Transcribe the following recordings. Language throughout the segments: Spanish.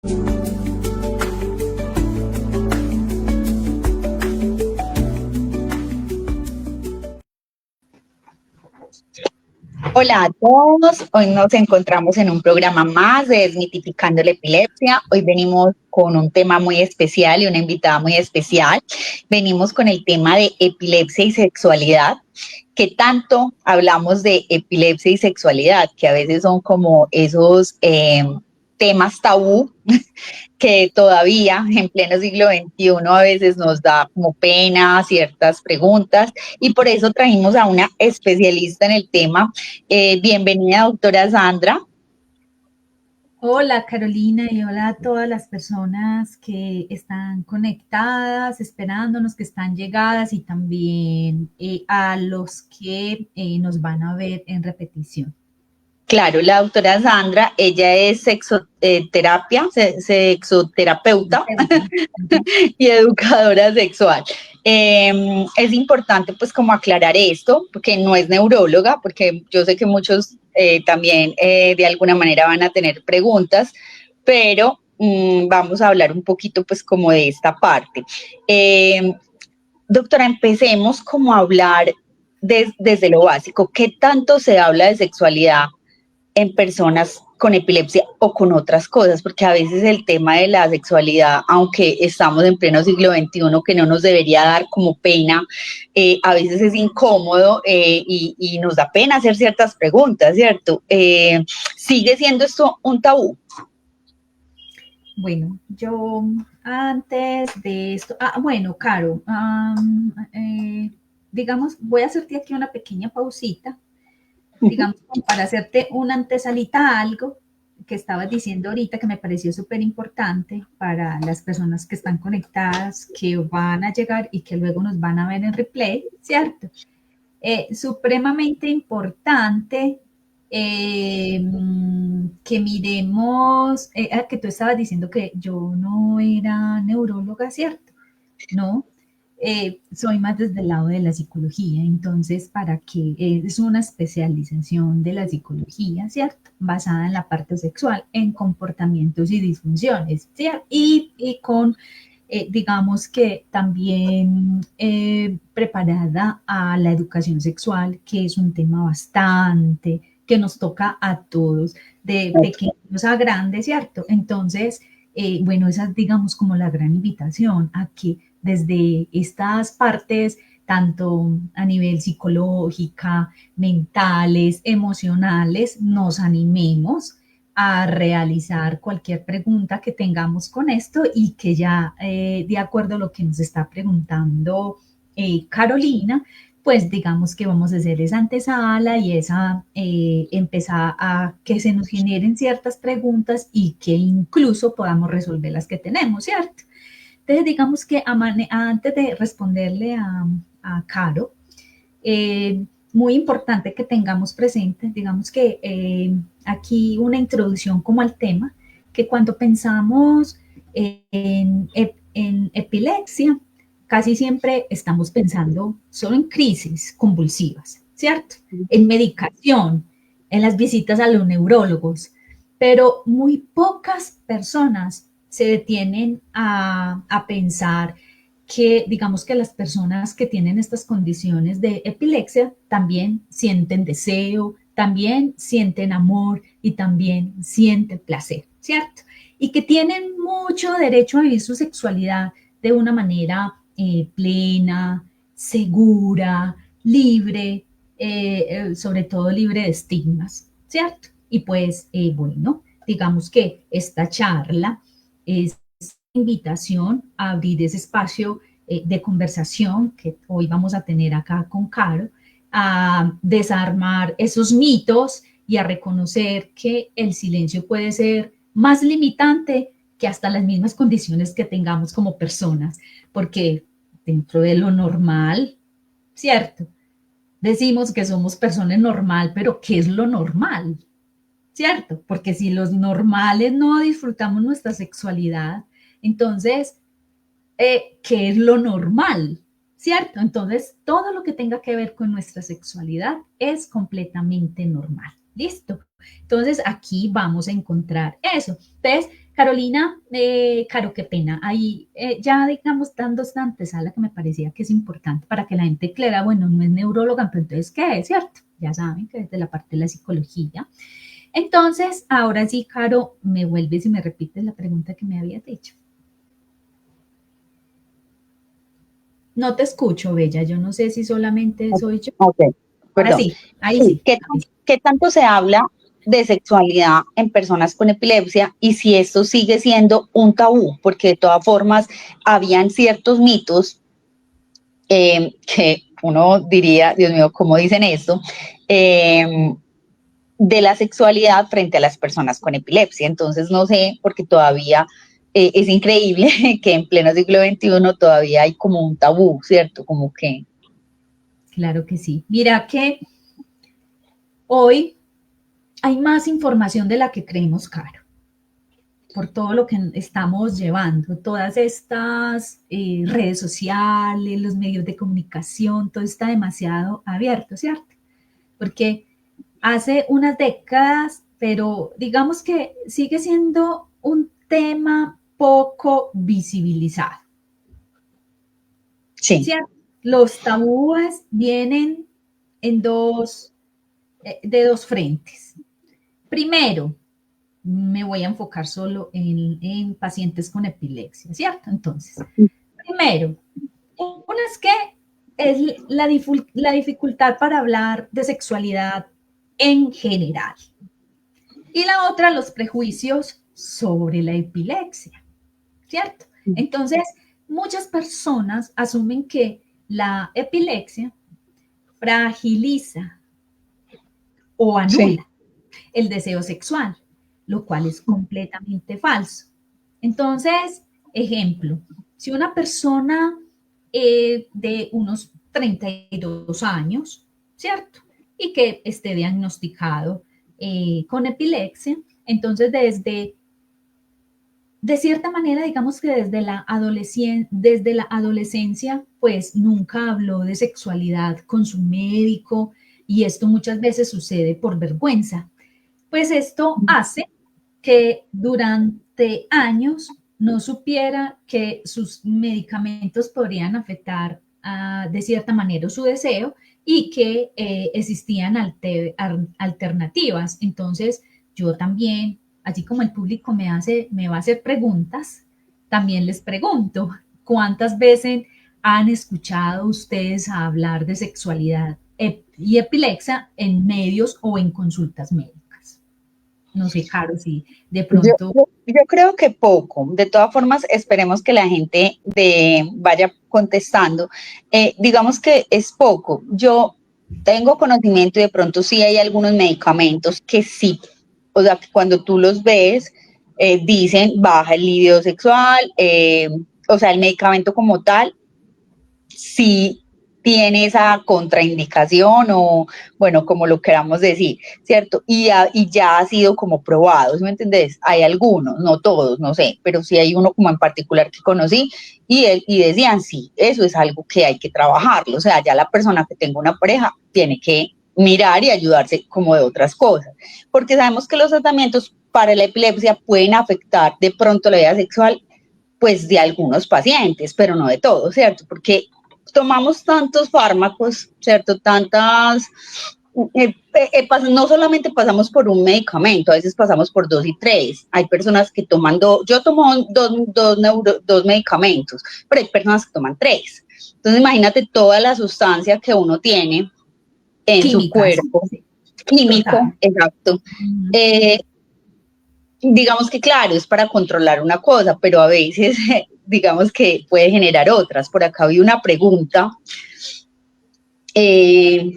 Hola a todos, hoy nos encontramos en un programa más de Desmitificando la Epilepsia. Hoy venimos con un tema muy especial y una invitada muy especial. Venimos con el tema de epilepsia y sexualidad. ¿Qué tanto hablamos de epilepsia y sexualidad? Que a veces son como esos temas tabú que todavía en pleno siglo XXI a veces nos da como pena ciertas preguntas y por eso trajimos a una especialista en el tema. Bienvenida, doctora Sandra. Hola Carolina y hola a todas las personas que están conectadas, esperándonos, que están llegadas y también a los que nos van a ver en repetición. Claro, la doctora Sandra, ella es sexoterapeuta y educadora sexual. Es importante pues como aclarar esto, porque no es neuróloga, porque yo sé que muchos también de alguna manera van a tener preguntas, pero vamos a hablar un poquito pues como de esta parte. Doctora, empecemos como a hablar desde lo básico. ¿Qué tanto se habla de sexualidad en personas con epilepsia o con otras cosas? Porque a veces el tema de la sexualidad, aunque estamos en pleno siglo XXI, que no nos debería dar como pena, a veces es incómodo y nos da pena hacer ciertas preguntas, ¿cierto? ¿Sigue siendo esto un tabú? Bueno, yo antes de esto, bueno, Caro, digamos, voy a hacerte aquí una pequeña pausita, digamos, como para hacerte una antesalita a algo que estabas diciendo ahorita que me pareció súper importante para las personas que están conectadas, que van a llegar y que luego nos van a ver en replay, ¿cierto? Supremamente importante que miremos, que tú estabas diciendo que yo no era neuróloga, ¿cierto? No, soy más desde el lado de la psicología, entonces, ¿para qué? Es una especialización de la psicología, ¿cierto? Basada en la parte sexual, en comportamientos y disfunciones, ¿cierto? Y con, digamos que también preparada a la educación sexual, que es un tema bastante que nos toca a todos, de pequeños a grandes, ¿cierto? Entonces, bueno, esa es, digamos, como la gran invitación a que desde estas partes, tanto a nivel psicológica, mentales, emocionales, nos animemos a realizar cualquier pregunta que tengamos con esto y que ya de acuerdo a lo que nos está preguntando Carolina, pues digamos que vamos a hacer esa antesala y esa empezar a que se nos generen ciertas preguntas y que incluso podamos resolver las que tenemos, ¿cierto? Entonces, digamos que antes de responderle a Caro, muy importante que tengamos presente, digamos que aquí una introducción como al tema, que cuando pensamos en epilepsia, casi siempre estamos pensando solo en crisis convulsivas, ¿cierto? En medicación, en las visitas a los neurólogos, pero muy pocas personas se detienen a pensar que digamos que las personas que tienen estas condiciones de epilepsia también sienten deseo, también sienten amor y también sienten placer, ¿cierto? Y que tienen mucho derecho a vivir su sexualidad de una manera plena, segura, libre, sobre todo libre de estigmas, ¿cierto? Y pues, bueno, digamos que esta charla es invitación a abrir ese espacio de conversación que hoy vamos a tener acá con Caro, a desarmar esos mitos y a reconocer que el silencio puede ser más limitante que hasta las mismas condiciones que tengamos como personas, porque dentro de lo normal, ¿cierto? Decimos que somos personas normal, pero ¿qué es lo normal? ¿Cierto? Porque si los normales no disfrutamos nuestra sexualidad, entonces, ¿qué es lo normal? ¿Cierto? Entonces, todo lo que tenga que ver con nuestra sexualidad es completamente normal. ¿Listo? Entonces, aquí vamos a encontrar eso. Entonces, Carolina, Caro, qué pena. Ahí ya, digamos, dando esta antesala que me parecía que es importante para que la gente clara, bueno, no es neuróloga, pero entonces, ¿qué es? ¿Cierto? Ya saben que desde la parte de la psicología. Entonces, ahora sí, Caro, me vuelves y me repites la pregunta que me habías hecho. No te escucho, Bella. Yo no sé si solamente soy yo. Ok, Ahora perdón. sí, ahí Sí, sí. ¿qué tanto se habla de sexualidad en personas con epilepsia y si esto sigue siendo un tabú? Porque de todas formas habían ciertos mitos que uno diría, Dios mío, ¿cómo dicen esto? Eh, de la sexualidad frente a las personas con epilepsia. Entonces, no sé, porque todavía es increíble que en pleno siglo XXI todavía hay como un tabú, ¿cierto? Como que... Claro que sí. Mira que hoy hay más información de la que creemos, Caro, por todo lo que estamos llevando, todas estas redes sociales, los medios de comunicación, todo está demasiado abierto, ¿cierto? Porque hace unas décadas, pero digamos que sigue siendo un tema poco visibilizado, Sí. ¿cierto? Los tabúes vienen en de dos frentes. Primero, me voy a enfocar solo en pacientes con epilepsia, ¿cierto? Entonces, primero, una es que es la dificultad para hablar de sexualidad en general. Y la otra, los prejuicios sobre la epilepsia, ¿cierto? Entonces, muchas personas asumen que la epilepsia fragiliza o Sí. anula el deseo sexual, lo cual es completamente falso. Entonces, ejemplo, si una persona de unos 32 años, ¿cierto? Y que esté diagnosticado con epilepsia, entonces de cierta manera, digamos que desde la adolescencia, pues nunca habló de sexualidad con su médico y esto muchas veces sucede por vergüenza. Pues esto hace que durante años no supiera que sus medicamentos podrían afectar de cierta manera su deseo y que existían alternativas. Entonces, yo también, así como el público me va a hacer preguntas, también les pregunto, ¿cuántas veces han escuchado ustedes hablar de sexualidad y epilepsia en medios o en consultas médicas? No sé, Caro, si de pronto... Yo creo que poco. De todas formas, esperemos que la gente vaya contestando. Digamos que es poco. Yo tengo conocimiento y de pronto sí hay algunos medicamentos que sí, o sea, que cuando tú los ves, dicen baja el libido sexual, o sea, el medicamento como tal si tiene esa contraindicación o, bueno, como lo queramos decir, ¿cierto? Y ya ha sido como probado, ¿sí me entendés? Hay algunos, no todos, no sé, pero sí hay uno como en particular que conocí y decían, sí, eso es algo que hay que trabajarlo, o sea, ya la persona que tenga una pareja tiene que mirar y ayudarse como de otras cosas, porque sabemos que los tratamientos para la epilepsia pueden afectar de pronto la vida sexual pues de algunos pacientes, pero no de todos, ¿cierto? Porque tomamos tantos fármacos, ¿cierto? No solamente pasamos por un medicamento, a veces pasamos por dos y tres. Hay personas que toman yo tomo dos medicamentos, pero hay personas que toman tres. Entonces imagínate toda la sustancia que uno tiene en su Químicas, cuerpo, sí, químico, total. exacto. Uh-huh. Eh, digamos que claro, es para controlar una cosa, pero a veces digamos que puede generar otras. Por acá vi una pregunta. Eh,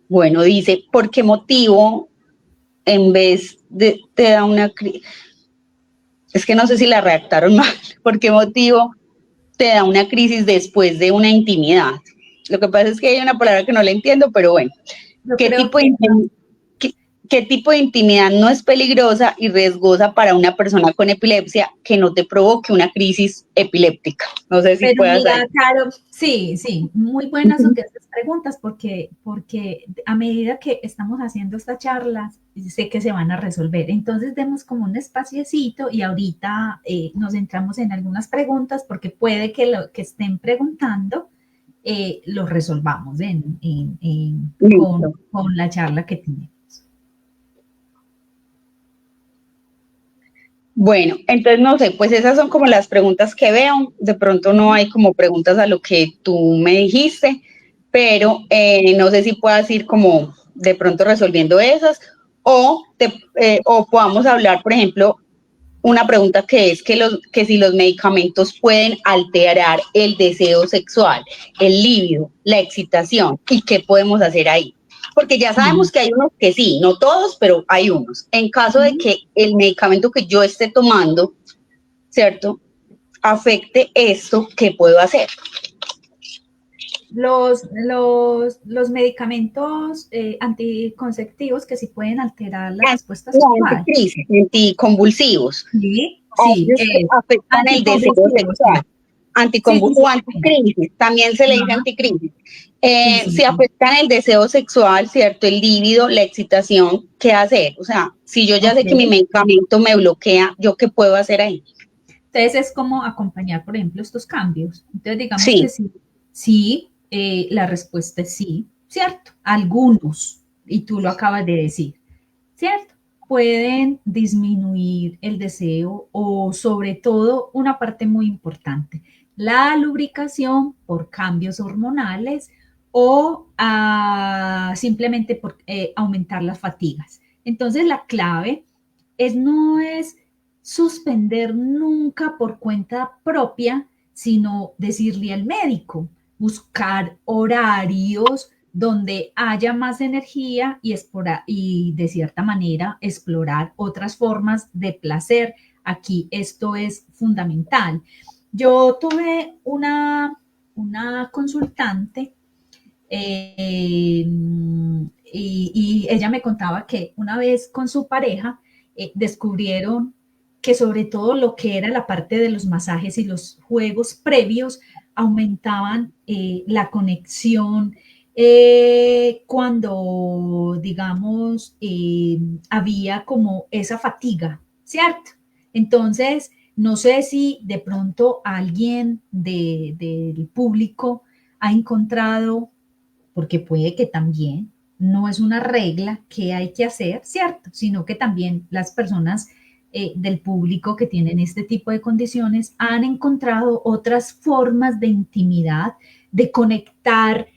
bueno, dice, ¿por qué motivo en vez de te da una crisis? Es que no sé si la redactaron mal. ¿Por qué motivo te da una crisis después de una intimidad? Lo que pasa es que hay una palabra que no la entiendo, pero bueno. Yo ¿Qué creo tipo de que intimidad? ¿qué tipo de intimidad no es peligrosa y riesgosa para una persona con epilepsia que no te provoque una crisis epiléptica? No sé si Pero puedas mira, ahí. Caro, sí, muy buenas son que haces preguntas porque a medida que estamos haciendo estas charlas, sé que se van a resolver. Entonces, demos como un espaciecito y ahorita nos centramos en algunas preguntas porque puede que lo que estén preguntando lo resolvamos Listo. con la charla que tenemos. Bueno, entonces no sé, pues esas son como las preguntas que veo. De pronto no hay como preguntas a lo que tú me dijiste, pero no sé si puedas ir como de pronto resolviendo esas o podamos hablar, por ejemplo, una pregunta que es que si los medicamentos pueden alterar el deseo sexual, el líbido, la excitación y qué podemos hacer ahí. Porque ya sabemos que hay unos que sí, no todos, pero hay unos. En caso de que el medicamento que yo esté tomando, ¿cierto? Afecte esto, ¿qué puedo hacer? Los medicamentos anticonceptivos que sí pueden alterar la respuesta No, sexual. anticrisis, anticonvulsivos. Sí, sí, Ellos afectan el deseo anticonvulsivos, sí. sexual. Sí, sí, O sí. anticrisis, también se le dice Ajá, anticrisis. sí, sí, Si sí. afectan el deseo sexual, ¿cierto? El líbido, la excitación, ¿qué hacer? O sea, si yo ya Ok. sé que mi medicamento me bloquea, ¿yo qué puedo hacer ahí? Entonces es como acompañar, por ejemplo, estos cambios. Entonces digamos que Sí, sí, sí, la respuesta es sí, ¿cierto? Algunos, y tú lo acabas de decir, ¿cierto? Pueden disminuir el deseo o sobre todo una parte muy importante, la lubricación por cambios hormonales o simplemente por aumentar las fatigas. Entonces la clave no es suspender nunca por cuenta propia, sino decirle al médico, buscar horarios donde haya más energía y de cierta manera explorar otras formas de placer. Aquí esto es fundamental. Yo tuve una consultante y ella me contaba que una vez con su pareja descubrieron que sobre todo lo que era la parte de los masajes y los juegos previos aumentaban la conexión cuando, digamos, había como esa fatiga, ¿cierto? Entonces, no sé si de pronto alguien del público ha encontrado, porque puede que también no es una regla que hay que hacer, ¿cierto? Sino que también las personas del público que tienen este tipo de condiciones han encontrado otras formas de intimidad, de conectar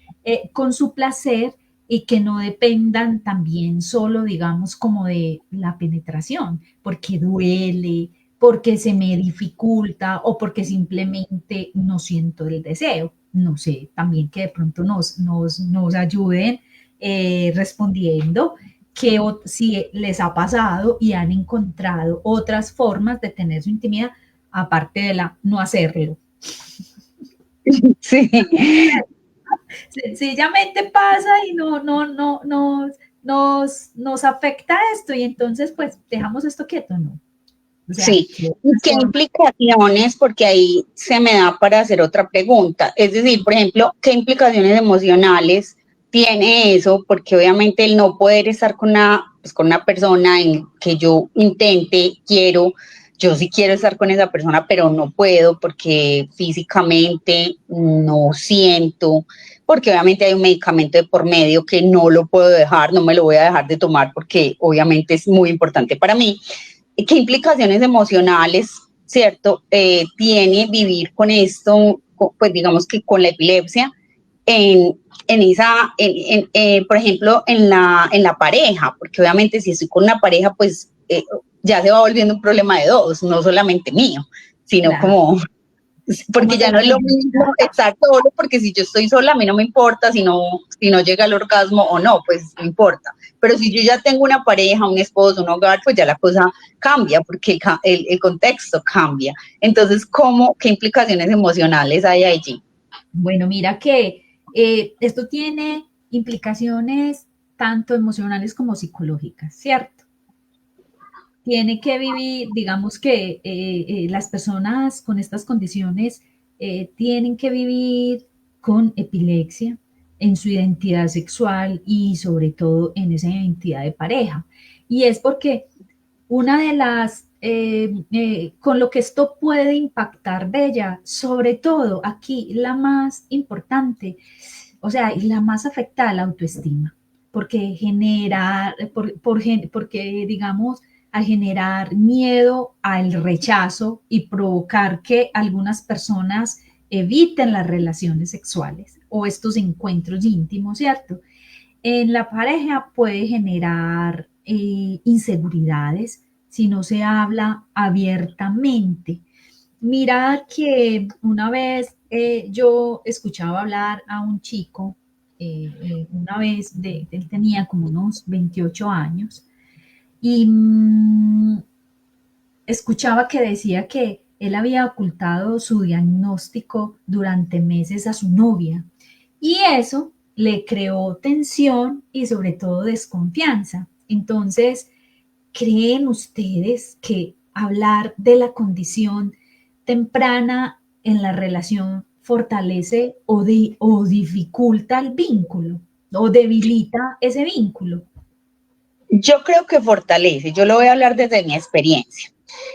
con su placer y que no dependan también solo, digamos, como de la penetración, porque duele, porque se me dificulta o porque simplemente no siento el deseo. No sé, también que de pronto nos ayuden respondiendo que si les ha pasado y han encontrado otras formas de tener su intimidad aparte de la no hacerlo. sí. Sencillamente pasa y nos afecta esto y entonces pues dejamos esto quieto, ¿no? O sea, Sí, ¿qué ¿y otras qué formas? implicaciones? Porque ahí se me da para hacer otra pregunta. Es decir, por ejemplo, ¿qué implicaciones emocionales tiene eso? Porque obviamente el no poder estar pues, con una persona en que yo intente, yo sí quiero estar con esa persona, pero no puedo porque físicamente no siento, porque obviamente hay un medicamento de por medio que no lo puedo dejar, no me lo voy a dejar de tomar porque obviamente es muy importante para mí. ¿Qué implicaciones emocionales, cierto, tiene vivir con esto, pues digamos que con la epilepsia, por ejemplo, en la pareja? Porque obviamente si estoy con una pareja, pues ya se va volviendo un problema de dos, no solamente mío, sino Claro, como ¿cómo porque se ya no es lo maneja? mismo estar solo, porque si yo estoy sola, a mí no me importa si no llega el orgasmo o no, pues no importa. Pero si yo ya tengo una pareja, un esposo, un hogar, pues ya la cosa cambia, porque el contexto cambia. Entonces, ¿qué implicaciones emocionales hay allí? Bueno, mira que esto tiene implicaciones tanto emocionales como psicológicas, ¿cierto? Tiene que vivir, digamos que las personas con estas condiciones tienen que vivir con epilepsia en su identidad sexual y sobre todo en esa identidad de pareja. Y es porque una de las, con lo que esto puede impactar de ella, sobre todo aquí la más importante, o sea, y la más afectada, la autoestima, porque genera, porque digamos, al generar miedo al rechazo y provocar que algunas personas eviten las relaciones sexuales o estos encuentros íntimos, ¿cierto? En la pareja puede generar inseguridades si no se habla abiertamente. Mira que una vez yo escuchaba hablar a un chico, una vez, él tenía como unos 28 años, y escuchaba que decía que él había ocultado su diagnóstico durante meses a su novia y eso le creó tensión y sobre todo desconfianza. Entonces, ¿creen ustedes que hablar de la condición temprana en la relación fortalece o dificulta el vínculo o debilita ese vínculo? Yo creo que fortalece, yo lo voy a hablar desde mi experiencia.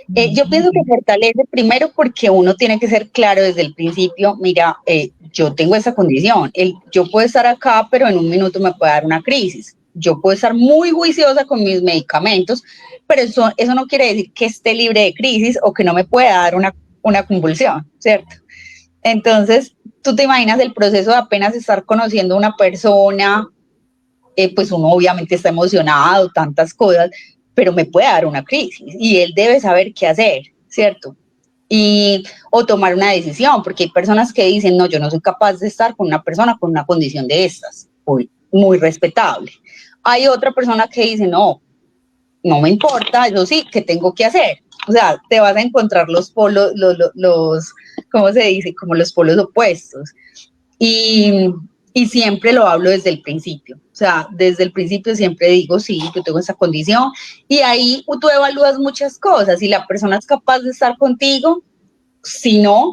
Yo pienso que fortalece primero porque uno tiene que ser claro desde el principio, mira, yo tengo esa condición, yo puedo estar acá, pero en un minuto me puede dar una crisis. Yo puedo estar muy juiciosa con mis medicamentos, pero eso no quiere decir que esté libre de crisis o que no me pueda dar una convulsión, ¿cierto? Entonces, tú te imaginas el proceso de apenas estar conociendo a una persona, pues uno obviamente está emocionado, tantas cosas, pero me puede dar una crisis y él debe saber qué hacer, ¿cierto? O tomar una decisión, porque hay personas que dicen, no, yo no soy capaz de estar con una persona con una condición de estas, muy respetable. Hay otra persona que dice, no, no me importa, yo sí, ¿qué tengo que hacer? O sea, te vas a encontrar los polos, ¿cómo se dice? Como los polos opuestos. Y, y siempre lo hablo desde el principio. O sea, desde el principio siempre digo, sí, yo tengo esa condición. Y ahí tú evalúas muchas cosas. Si la persona es capaz de estar contigo, si no,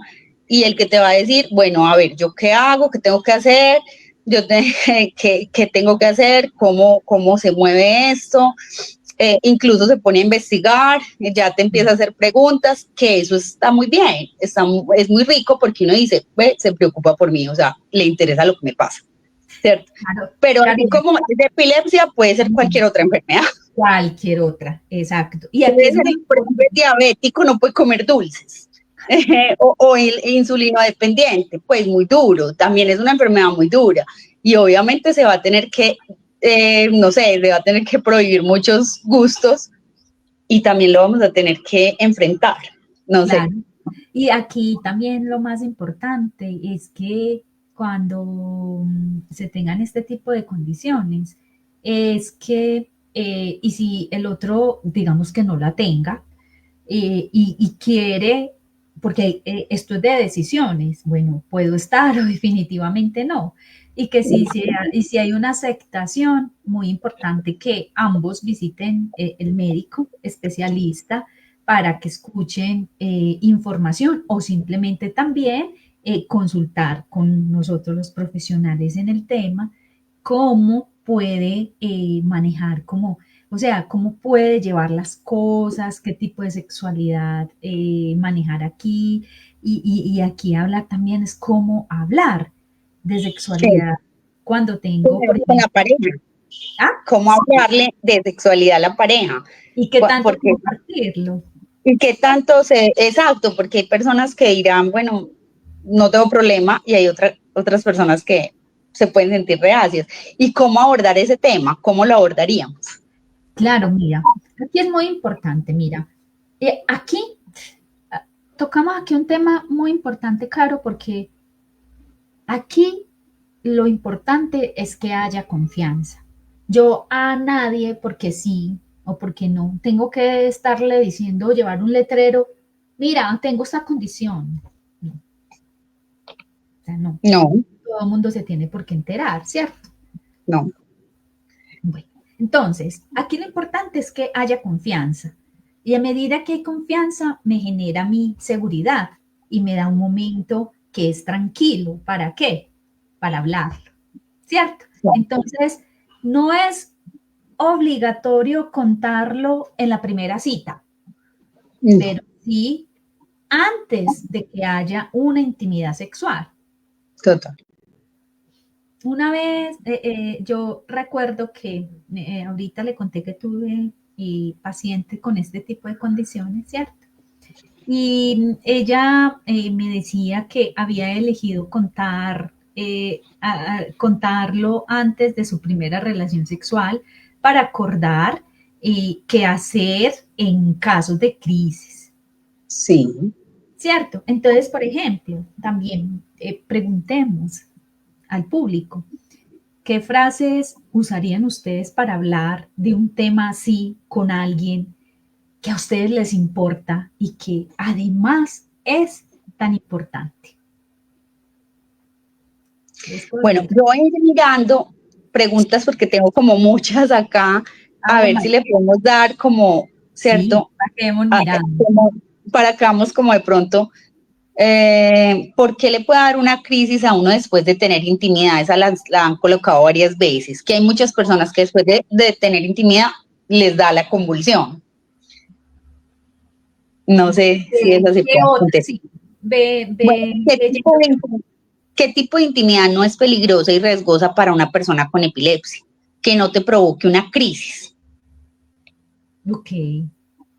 y el que te va a decir, bueno, a ver, ¿yo qué hago? ¿Qué tengo que hacer? ¿Qué tengo que hacer? ¿Cómo se mueve esto? Incluso se pone a investigar, ya te empieza a hacer preguntas, que eso está muy bien, es muy rico porque uno dice, ve, se preocupa por mí, o sea, le interesa lo que me pasa, ¿cierto? Claro, Pero claro, así como de epilepsia puede ser cualquier otra enfermedad. cualquier otra, exacto. Y aquí Puede es ser, muy por ejemplo, el diabético no puede comer dulces. O el insulino dependiente, pues muy duro, también es una enfermedad muy dura y obviamente se va a tener que, no sé, se va a tener que prohibir muchos gustos y también lo vamos a tener que enfrentar, no sé. claro. Y aquí también lo más importante es que cuando se tengan este tipo de condiciones, es que, y si el otro, digamos que no la tenga, y quiere, porque esto es de decisiones, bueno, puedo estar o definitivamente no. Y que si hay una aceptación, muy importante que ambos visiten el médico especialista para que escuchen información o simplemente también consultar con nosotros los profesionales en el tema cómo puede manejar, o sea, cómo puede llevar las cosas, qué tipo de sexualidad manejar aquí. Y aquí hablar también es cómo hablar de Sí, sexualidad cuando tengo, por con la ejemplo, pareja, ah, cómo hablarle de sexualidad a la pareja, y qué tanto porque compartirlo. y qué tanto exacto, porque hay personas que dirán, bueno, no tengo problema y hay otras personas que se pueden sentir reacias. ¿Y cómo abordar ese tema? ¿Cómo lo abordaríamos? Claro, mira, aquí es muy importante, mira, aquí tocamos aquí un tema muy importante, Caro, porque aquí lo importante es que haya confianza. Yo a nadie, porque sí o porque no, tengo que estarle diciendo, llevar un letrero, mira, tengo esta condición. No, o sea, no, No, todo el mundo se tiene por qué enterar, ¿cierto? no. Bueno, entonces, aquí lo importante es que haya confianza. Y a medida que hay confianza, me genera mi seguridad y me da un momento que es tranquilo. ¿Para qué? Para hablarlo, ¿cierto? Entonces, no es obligatorio contarlo en la primera cita, No, pero sí antes de que haya una intimidad sexual. total. Una vez, yo recuerdo que ahorita le conté que tuve paciente con este tipo de condiciones, ¿cierto? Y ella me decía que había elegido contarlo antes de su primera relación sexual para acordar qué hacer en casos de crisis, Sí. ¿cierto? Entonces, por ejemplo, también preguntemos al público, ¿qué frases usarían ustedes para hablar de un tema así con alguien que a ustedes les importa y que además es tan importante? Bueno, yo voy a ir mirando preguntas porque tengo como muchas acá, a ver si le podemos dar como, Sí, ¿cierto? quedemos mirando. Como para que vamos como de pronto, ¿por qué le puede dar una crisis a uno después de tener intimidad? Esa la han colocado varias veces, que hay muchas personas que después de tener intimidad les da la convulsión. No sé si eso se ¿Qué puede otra? contestar. Sí, ve, Bueno, ve, ¿qué tipo de intimidad no es peligrosa y riesgosa para una persona con epilepsia? Que no te provoque una crisis. ok,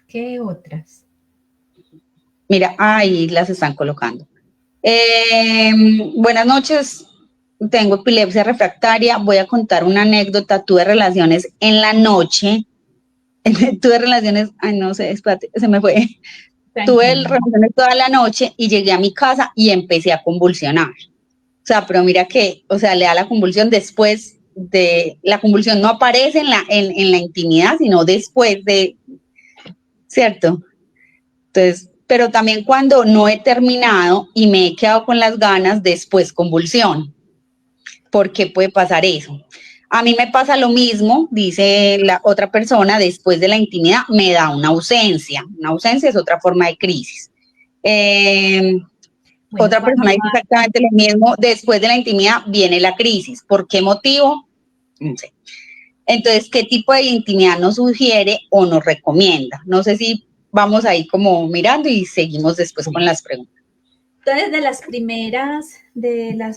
¿qué otras? Mira, ahí las están colocando. Buenas noches, tengo epilepsia refractaria. Voy a contar una anécdota. Tuve relaciones en la noche. Tuve relaciones, ay, no sé, espérate, se me fue. Tuve Tranquila. relaciones toda la noche y llegué a mi casa y empecé a convulsionar. O sea, pero mira que, o sea, le da la convulsión después de, la convulsión no aparece en la intimidad, sino después de, ¿cierto? Entonces, pero también cuando no he terminado y me he quedado con las ganas, después convulsión. ¿Por qué puede pasar eso? A mí me pasa lo mismo, dice la otra persona, después de la intimidad me da una ausencia. Una ausencia es otra forma de crisis. Eh, Bueno, Otra cuando persona dice exactamente lo mismo, después de la intimidad viene la crisis. ¿Por qué motivo? No sé. Entonces, ¿qué tipo de intimidad nos sugiere o nos recomienda? No sé si vamos ahí como mirando y seguimos después con las preguntas. entonces, de las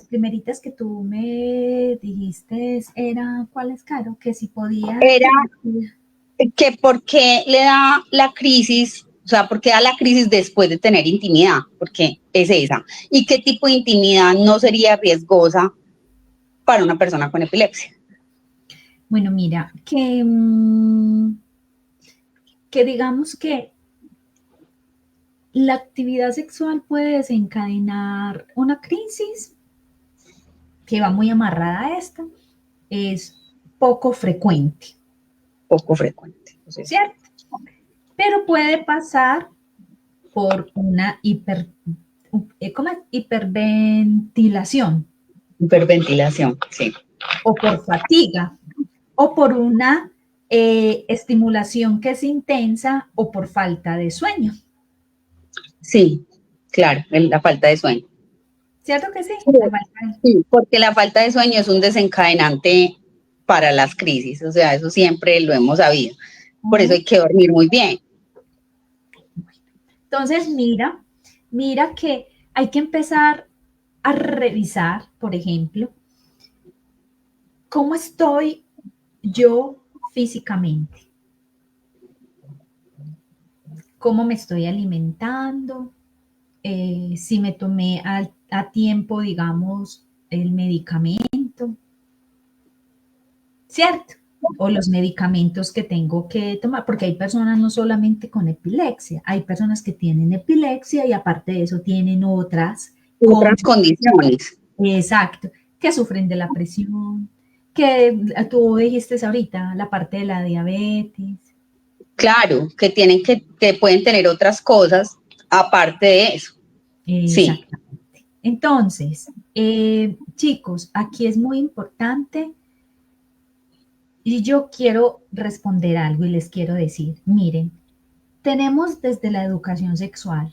primeritas que tú me dijiste, era, ¿cuáles, Caro? Que si podía, Era que que por qué le da la crisis, o sea, por qué da la crisis después de tener intimidad, porque es esa. ¿Y qué tipo de intimidad no sería riesgosa para una persona con epilepsia? bueno, mira, que digamos que la actividad sexual puede desencadenar una crisis que va muy amarrada a esta, es poco frecuente, Poco frecuente. Entonces, ¿cierto? Pero puede pasar por una ¿cómo es? Hiperventilación hiperventilación, sí. o por fatiga o por una estimulación que es intensa o por falta de sueño. Sí, claro, la falta de sueño. ¿Cierto que sí? Sí, La falta sí, porque la falta de sueño es un desencadenante para las crisis, o sea, eso siempre lo hemos sabido. Por eso hay que dormir muy bien. Entonces, mira que hay que empezar a revisar, por ejemplo, cómo estoy yo físicamente, cómo me estoy alimentando, si me tomé a tiempo, digamos, el medicamento, ¿cierto? O los medicamentos que tengo que tomar, porque hay personas no solamente con epilepsia, hay personas que tienen epilepsia y aparte de eso tienen otras Otras condiciones. exacto, que sufren de la presión, que tú dijiste ahorita, la parte de la diabetes. Claro, que pueden tener otras cosas aparte de eso. Sí, Exactamente. Entonces, chicos, aquí es muy importante Y yo quiero responder algo y les quiero decir, miren, tenemos desde la educación sexual,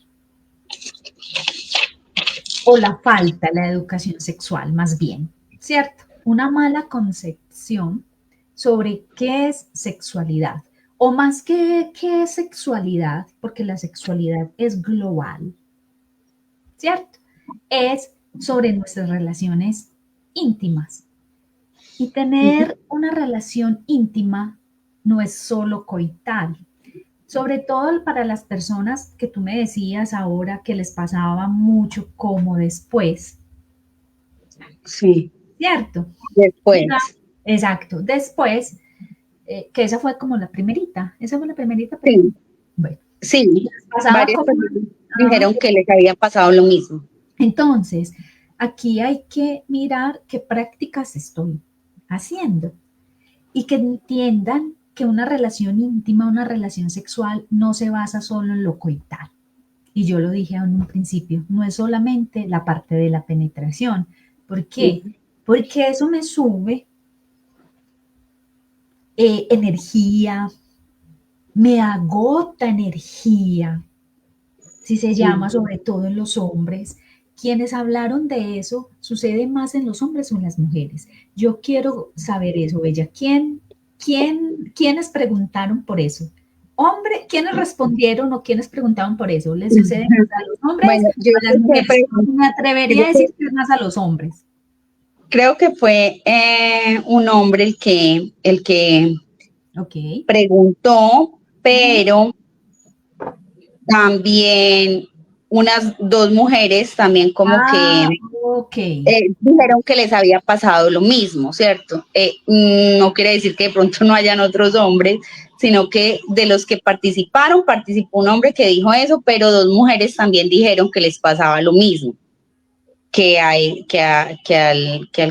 o la falta de la educación sexual más bien, ¿cierto? Una mala concepción sobre qué es sexualidad, o más que qué es sexualidad, porque la sexualidad es global, ¿cierto? Es sobre nuestras relaciones íntimas. Y tener una relación íntima no es solo coital, sobre todo para las personas que tú me decías ahora que les pasaba mucho como después, Sí, ¿cierto? Una- después. exacto, después, que esa fue como la primerita, esa fue la primerita pregunta. Sí, Bueno, sí. pasaba Varias como... personas ah, dijeron que les había pasado lo mismo. entonces, aquí hay que mirar qué prácticas estoy haciendo y que entiendan que una relación íntima, una relación sexual no se basa solo en lo coital. Y yo lo dije en un principio, no es solamente la parte de la penetración. ¿Por qué? Porque eso me sube energía, me agota energía, si se llama, Sí. sobre todo en los hombres. Quienes hablaron de eso, sucede más en los hombres o en las mujeres. Yo quiero saber eso, Bella. ¿Quiénes preguntaron por eso? Hombre, ¿quiénes respondieron o quiénes preguntaron por eso? ¿Les sucede más a los hombres Bueno, yo o a las mujeres? Me atrevería a decir que es más a los hombres. creo que fue un hombre el que Ok. preguntó, Ujú. pero también unas dos mujeres también como que Ah, ok. dijeron que les había pasado lo mismo, ¿cierto? No quiere decir que de pronto no hayan otros hombres, sino que de los que participaron, participó un hombre que dijo eso, pero dos mujeres también dijeron que les pasaba lo mismo que al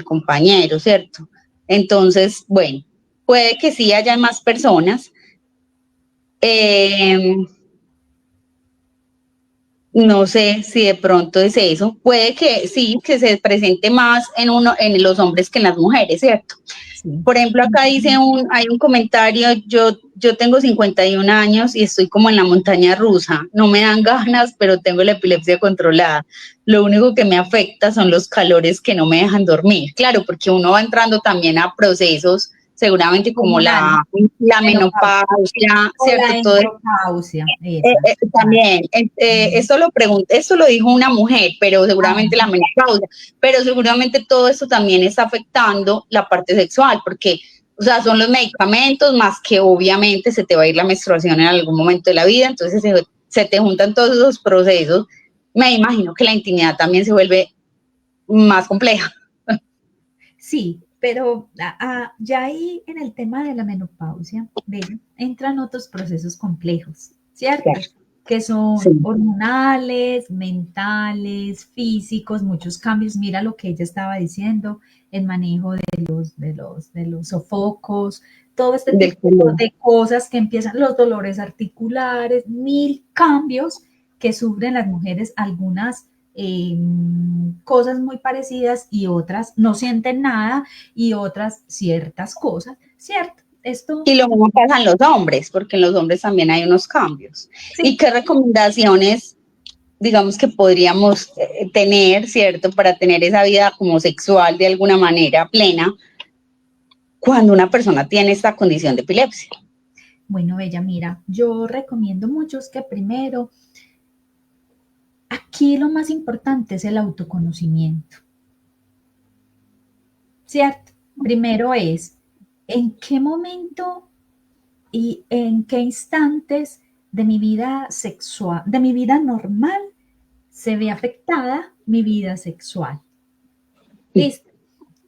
compañero, ¿cierto? Entonces, bueno, puede que sí haya más personas. Eh, no sé si de pronto es eso. Puede que sí, que se presente más en los hombres que en las mujeres, ¿cierto? Sí. Por ejemplo, acá hay un comentario, yo tengo 51 años y estoy como en la montaña rusa. No me dan ganas, pero tengo la epilepsia controlada. Lo único que me afecta son los calores que no me dejan dormir. Claro, porque uno va entrando también a procesos, seguramente como Hormonales, la menopausia menopausia, o la ¿cierto? Todo andropausia, esa. Claro. también, eso lo dijo una mujer, pero seguramente la Ah, menopausia, pero seguramente todo esto también está afectando la parte sexual, porque, o sea, son los medicamentos, más que obviamente se te va a ir la menstruación en algún momento de la vida, entonces se te juntan todos esos procesos. Me imagino que la intimidad también se vuelve más compleja. sí, pero ya ahí en el tema de la menopausia, ¿ven? Entran otros procesos complejos, ¿cierto? Claro, Que sí, son hormonales, mentales, físicos, muchos cambios. Mira lo que ella estaba diciendo, el manejo de los sofocos, todo este del tipo color. de cosas que empiezan, los dolores articulares, mil cambios que sufren las mujeres, algunas cosas muy parecidas y otras no sienten nada y otras ciertas cosas, ¿cierto? Esto, Y lo mismo pasa en los hombres, porque en los hombres también hay unos cambios. ¿Y sí. qué recomendaciones digamos que podríamos tener, ¿cierto? Para tener esa vida como sexual de alguna manera plena cuando una persona tiene esta condición de epilepsia. Bueno, Bella, mira, yo recomiendo mucho es que primero, aquí lo más importante es el autoconocimiento, ¿cierto? Primero es, ¿en qué momento y en qué instantes de mi vida sexual, de mi vida normal, se ve afectada mi vida sexual? ¿Listo?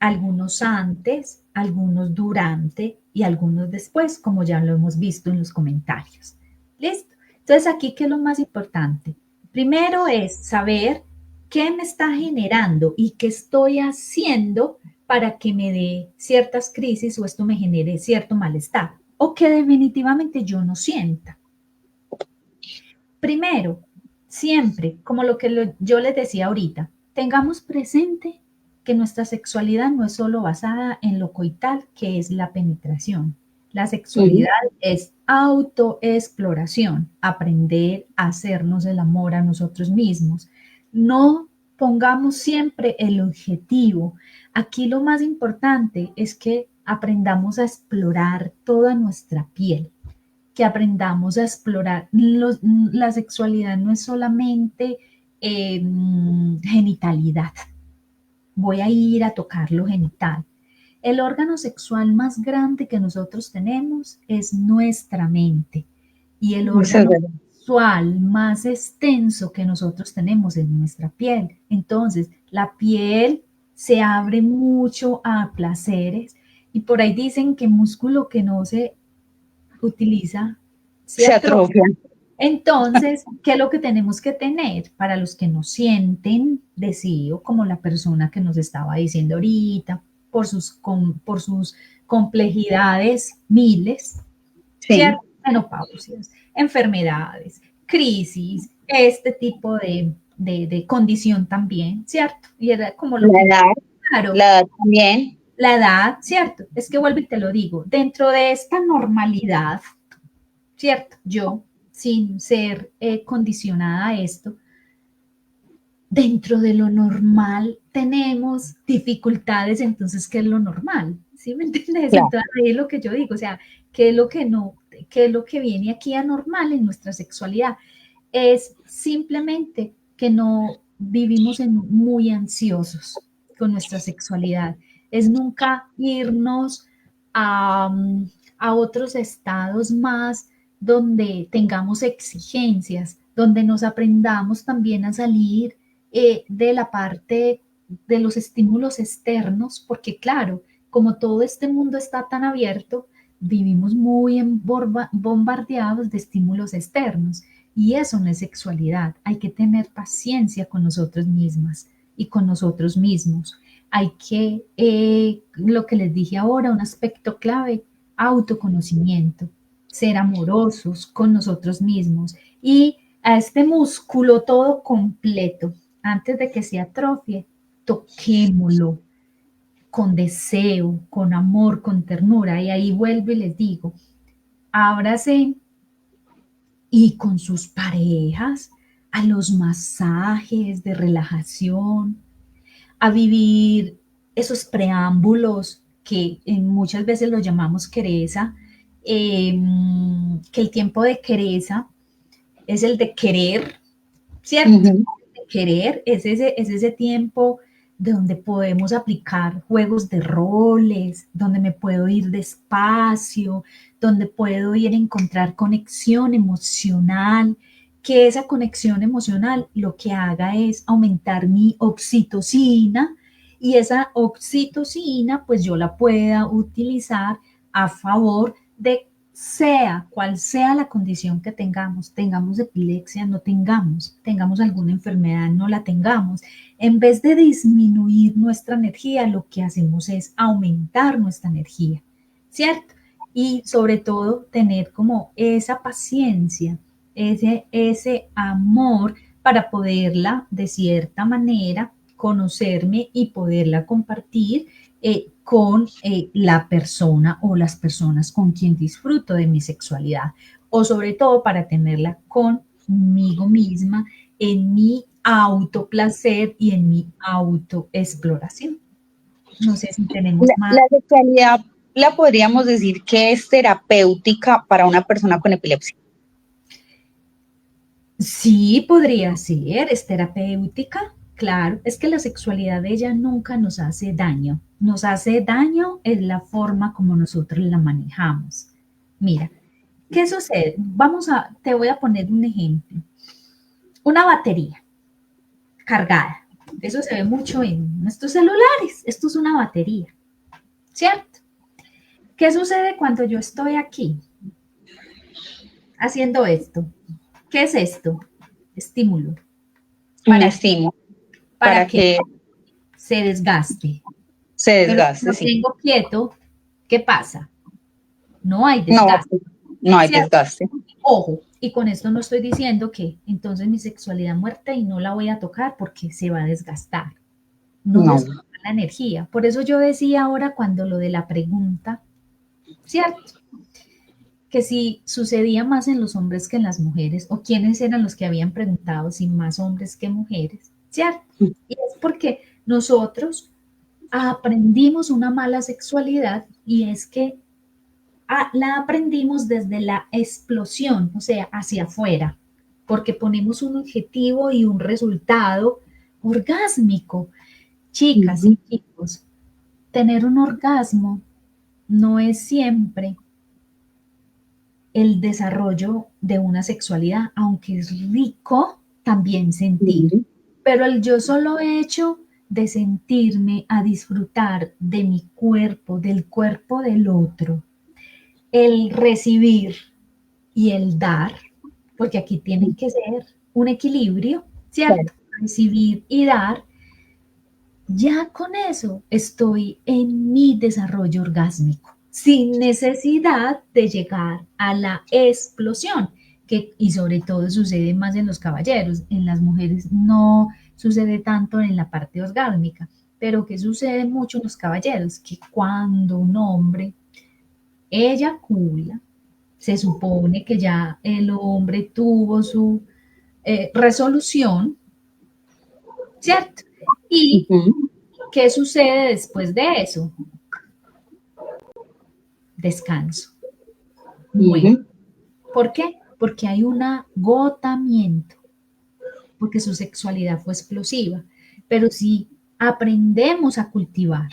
Algunos antes, algunos durante y algunos después, como ya lo hemos visto en los comentarios. ¿Listo? Entonces, aquí, ¿qué es lo más importante? Primero es saber qué me está generando y qué estoy haciendo para que me dé ciertas crisis o esto me genere cierto malestar o que definitivamente yo no sienta. Primero, siempre, como yo les decía ahorita, tengamos presente que nuestra sexualidad no es solo basada en lo coital, que es la penetración. La sexualidad es autoexploración, aprender a hacernos el amor a nosotros mismos. No pongamos siempre el objetivo. Aquí lo más importante es que aprendamos a explorar toda nuestra piel, que aprendamos a explorar. La sexualidad no es solamente genitalidad. Voy a ir a tocar lo genital. El órgano sexual más grande que nosotros tenemos es nuestra mente. Y el órgano sexual más extenso que nosotros tenemos es nuestra piel. Entonces, la piel se abre mucho a placeres y por ahí dicen que músculo que no se utiliza se atrofia. Entonces, ¿qué es lo que tenemos que tener? Para los que no sienten deseo, como la persona que nos estaba diciendo ahorita, por sus complejidades miles, ¿cierto? Menopausias, enfermedades, crisis, este tipo de condición también, ¿cierto? Y era como lo que... Claro, la edad también. La edad, ¿cierto? Es que vuelvo y te lo digo, dentro de esta normalidad, ¿cierto? Yo, sin ser condicionada a esto, dentro de lo normal tenemos dificultades, entonces, ¿qué es lo normal? ¿Sí me entiendes? Claro. Entonces, ahí es lo que yo digo, o sea, ¿qué es lo que no, qué es lo que viene aquí anormal en nuestra sexualidad? Es simplemente que no vivimos muy ansiosos con nuestra sexualidad. Es nunca irnos a otros estados más donde tengamos exigencias, donde nos aprendamos también a salir de la parte de los estímulos externos, porque claro, como todo este mundo está tan abierto, vivimos muy bombardeados de estímulos externos y eso no es sexualidad. Hay que tener paciencia con nosotros mismas y con nosotros mismos. Hay que, lo que les dije ahora, un aspecto clave, autoconocimiento, ser amorosos con nosotros mismos y a este músculo todo completo, antes de que se atrofie, toquémoslo con deseo, con amor, con ternura. Y ahí vuelvo y les digo, ábrase y con sus parejas a los masajes de relajación, a vivir esos preámbulos que muchas veces los llamamos quereza, que el tiempo de quereza es el de querer, ¿cierto? De querer es ese tiempo de donde podemos aplicar juegos de roles, donde me puedo ir despacio, donde puedo ir a encontrar conexión emocional, que esa conexión emocional lo que haga es aumentar mi oxitocina y esa oxitocina pues yo la pueda utilizar a favor de sea cual sea la condición que tengamos epilepsia, no tengamos alguna enfermedad, no la tengamos. En vez de disminuir nuestra energía, lo que hacemos es aumentar nuestra energía, ¿cierto? Y sobre todo tener como esa paciencia, ese amor para poderla de cierta manera conocerme y poderla compartir con la persona o las personas con quien disfruto de mi sexualidad o sobre todo para tenerla conmigo misma en mi autoplacer y en mi autoexploración. No sé si tenemos más. La sexualidad la podríamos decir que es terapéutica para una persona con epilepsia. Sí, podría ser, es terapéutica. Claro, es que la sexualidad de ella nunca nos hace daño. Nos hace daño es la forma como nosotros la manejamos. Mira, ¿qué sucede? Te voy a poner un ejemplo. Una batería cargada. Eso se ve mucho en nuestros celulares. Esto es una batería, ¿cierto? ¿Qué sucede cuando yo estoy aquí haciendo esto? ¿Qué es esto? Estímulo. Un estímulo. Para que se desgaste. Se desgaste, pero sí. tengo quieto, ¿qué pasa? No hay desgaste. No hay desgaste. Ojo, y con esto no estoy diciendo que entonces mi sexualidad muerta y no la voy a tocar porque se va a desgastar. No. la energía. Por eso yo decía ahora cuando lo de la pregunta, ¿cierto? Que si sucedía más en los hombres que en las mujeres, o quiénes eran los que habían preguntado si más hombres que mujeres, ¿cierto? Y es porque nosotros aprendimos una mala sexualidad y es que la aprendimos desde la explosión, o sea, hacia afuera, porque ponemos un objetivo y un resultado orgásmico. Chicas y chicos, tener un orgasmo no es siempre el desarrollo de una sexualidad, aunque es rico también sentir, pero el yo solo hecho de sentirme a disfrutar de mi cuerpo, del cuerpo del otro, el recibir y el dar, porque aquí tiene que ser un equilibrio, ¿cierto? Recibir y dar, ya con eso estoy en mi desarrollo orgásmico, sin necesidad de llegar a la explosión, y sobre todo sucede más en los caballeros, en las mujeres no sucede tanto en la parte orgásmica, pero que sucede mucho en los caballeros, que cuando un hombre eyacula, se supone que ya el hombre tuvo su resolución, ¿cierto? Y ¿qué sucede después de eso? Descanso. Bueno, ¿por qué? Porque hay un agotamiento, porque su sexualidad fue explosiva. Pero si aprendemos a cultivar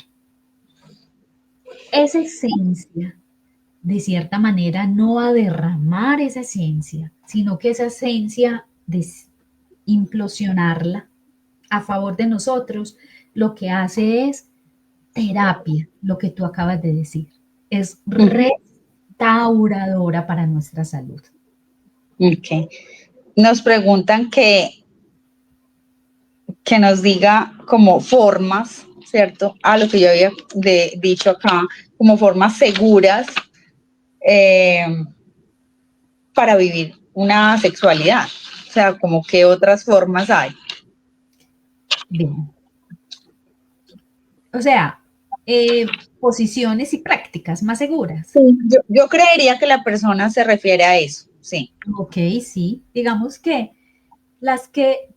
esa esencia, de cierta manera no a derramar esa esencia, sino que esa esencia implosionarla a favor de nosotros, lo que hace es terapia, lo que tú acabas de decir. Es restauradora para nuestra salud. Ok. Nos preguntan que nos diga como formas, ¿cierto? A lo que yo había dicho acá, como formas seguras para vivir una sexualidad. O sea, como qué otras formas hay. Bien. O sea, posiciones y prácticas más seguras. Sí, yo creería que la persona se refiere a eso, sí. Ok, sí. Digamos que las que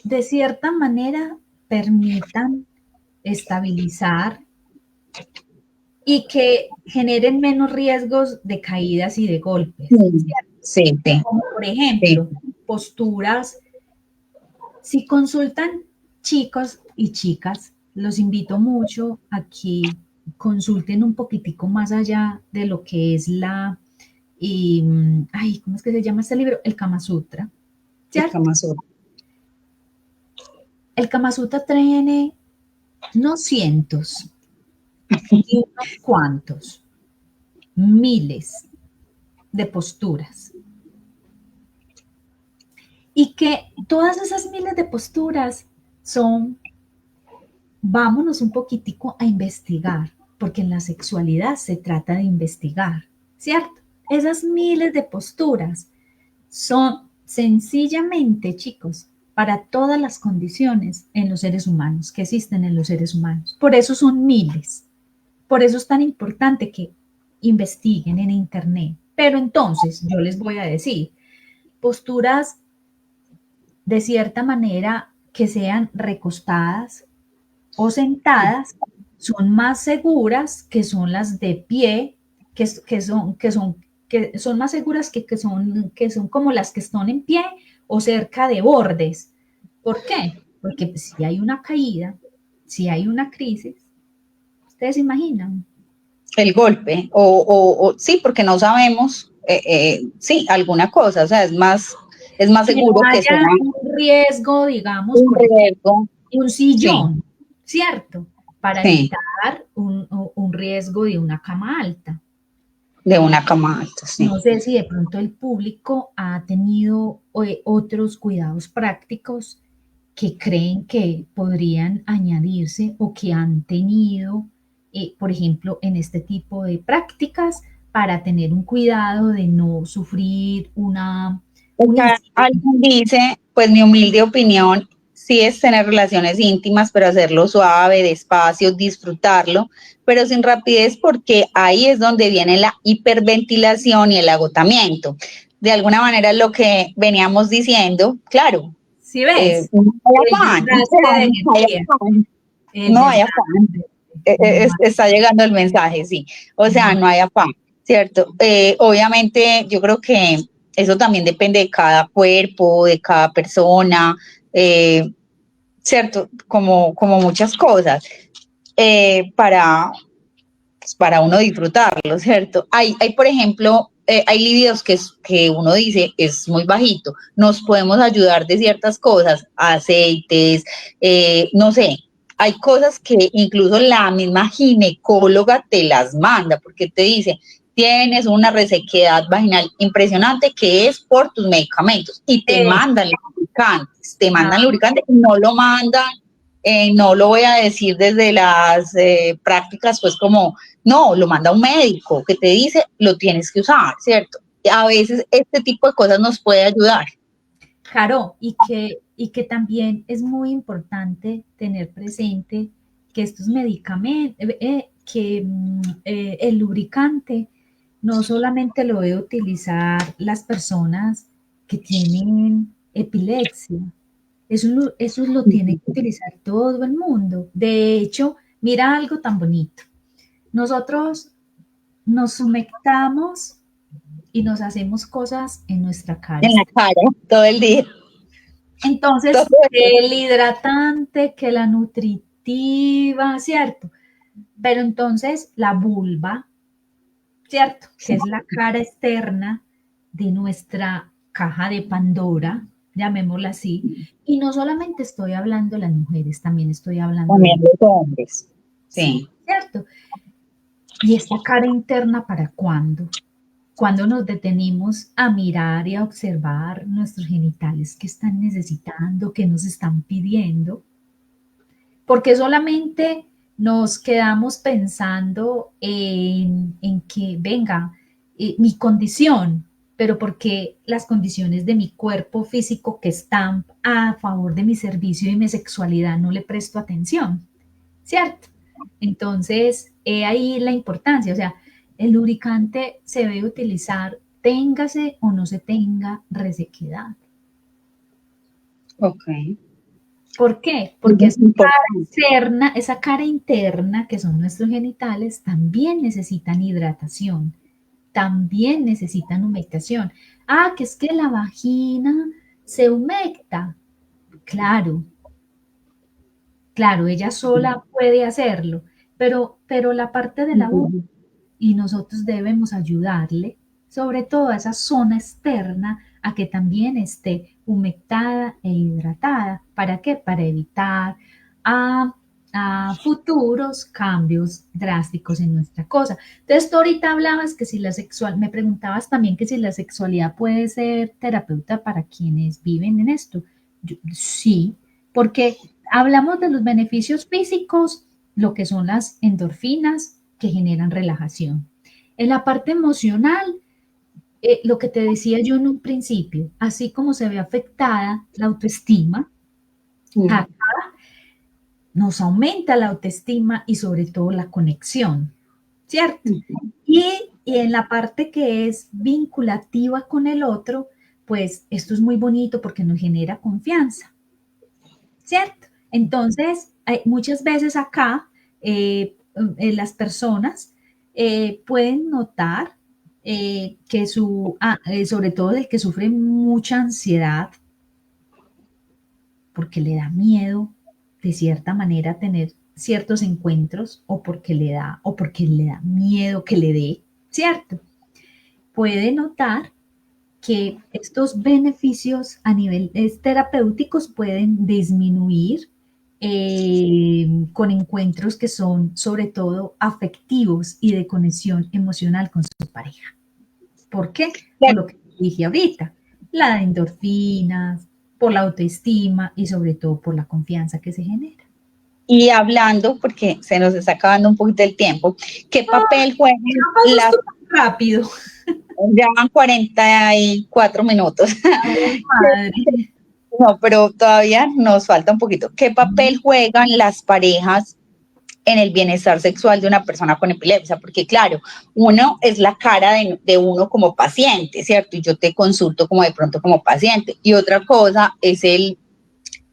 de cierta manera permitan estabilizar y que generen menos riesgos de caídas y de golpes. Sí, sí. Como por ejemplo, posturas. Si consultan chicos y chicas, los invito mucho a que consulten un poquitico más allá de lo que es ¿cómo es que se llama este libro? El Kama Sutra. ¿Cierto? El Kama Sutra. El Kama Sutra tiene no cientos, ni unos cuantos, miles de posturas. Y que todas esas miles de posturas son, vámonos un poquitico a investigar, porque en la sexualidad se trata de investigar, ¿cierto? Esas miles de posturas son sencillamente, chicos, para todas las condiciones en los seres humanos, que existen en los seres humanos. Por eso son miles. Por eso es tan importante que investiguen en internet. Pero entonces, yo les voy a decir, posturas de cierta manera que sean recostadas o sentadas son más seguras que son las de pie, que son más seguras que son como las que están en pie o cerca de bordes. ¿Por qué? Porque si hay una caída, si hay una crisis, ¿ustedes se imaginan? El golpe, o sí, porque no sabemos, sí, alguna cosa, o sea, es más seguro que sea un riesgo, digamos, un riesgo, un sillón, sí, ¿cierto? Para sí, evitar un riesgo de una cama alta. de una cama alta, sí. No sé si de pronto el público ha tenido otros cuidados prácticos que creen que podrían añadirse o que han tenido, por ejemplo, en este tipo de prácticas para tener un cuidado de no sufrir Alguien dice, pues mi humilde opinión, sí es tener relaciones íntimas, pero hacerlo suave, despacio, disfrutarlo, pero sin rapidez, porque ahí es donde viene la hiperventilación y el agotamiento. De alguna manera lo que veníamos diciendo, claro, ¿Sí ves? no hay El afán, desgaste de no hay energía, afán, el no hay afán. desgaste. No Está llegando el mensaje, sí. O sea, no. no hay afán, ¿cierto? Obviamente, yo creo que eso también depende de cada cuerpo, de cada persona, eh, ¿cierto? Como muchas cosas, para uno disfrutarlo, ¿cierto? Hay por ejemplo, hay libidos que uno dice es muy bajito, nos podemos ayudar de ciertas cosas, aceites, no sé, hay cosas que incluso la misma ginecóloga te las manda, porque te dice, tienes una resequedad vaginal impresionante que es por tus medicamentos, y te mandan Ah, lubricantes, y no lo mandan, no lo voy a decir desde las prácticas, pues como no, lo manda un médico que te dice, lo tienes que usar, ¿cierto? Y a veces este tipo de cosas nos puede ayudar. claro, y que también es muy importante tener presente que estos medicamentos, el lubricante no solamente lo debe utilizar las personas que tienen epilepsia, eso lo tiene que utilizar todo el mundo. De hecho, mira algo tan bonito. Nosotros nos humectamos y nos hacemos cosas en nuestra cara. En la cara, todo el día. Todo Entonces, el día. que el hidratante, que la nutritiva, ¿cierto? Pero entonces la vulva, ¿cierto? Que es la cara externa de nuestra caja de Pandora, llamémosla así. Y no solamente estoy hablando de las mujeres, también estoy hablando de También los, los hombres. sí, Sí. ¿cierto? ¿Y esta cara interna para cuándo? Cuando nos detenimos a mirar y a observar nuestros genitales que están necesitando, que nos están pidiendo, porque solamente nos quedamos pensando en que, venga, mi condición, pero porque las condiciones de mi cuerpo físico que están a favor de mi servicio y mi sexualidad no le presto atención, ¿cierto? Entonces, ahí la importancia, o sea, el lubricante se debe utilizar, téngase o no se tenga resequedad. Ok. ¿Por qué? Porque Es importante. esa cara interna, que son nuestros genitales, también necesitan hidratación, también necesitan humectación. Ah, que es que la vagina se humecta. Claro, claro, ella sola puede hacerlo, pero la parte de la vulva y nosotros debemos ayudarle, sobre todo a esa zona externa, a que también esté humectada e hidratada. ¿Para qué? Para evitar a, a futuros cambios drásticos en nuestra cosa. Entonces, tú ahorita hablabas que si la sexual, me preguntabas también que si la sexualidad puede ser terapeuta para quienes viven en esto. Sí, porque hablamos de los beneficios físicos, lo que son las endorfinas que generan relajación. En la parte emocional, lo que te decía yo en un principio, así como se ve afectada la autoestima, acá nos aumenta la autoestima y sobre todo la conexión, ¿cierto? Y en la parte que es vinculativa con el otro, pues esto es muy bonito porque nos genera confianza, ¿cierto? Entonces, muchas veces acá las personas pueden notar que sobre todo el que sufre mucha ansiedad, porque le da miedo de cierta manera tener ciertos encuentros o porque le da miedo que le dé, ¿cierto? Puede notar que estos beneficios a nivel terapéuticos pueden disminuir con encuentros que son sobre todo afectivos y de conexión emocional con su pareja. ¿Por qué? Por lo que dije ahorita, la endorfinas, por la autoestima y sobre todo por la confianza que se genera. Y hablando, porque se nos está acabando un poquito el tiempo, ¿qué papel juegan Pasó las... súper rápido. Ya van 44 minutos. Ay, madre. No, pero todavía nos falta un poquito. ¿Qué papel juegan las parejas en el bienestar sexual de una persona con epilepsia? Porque claro, uno es la cara de uno como paciente, ¿cierto? Y yo te consulto como de pronto como paciente. Y otra cosa es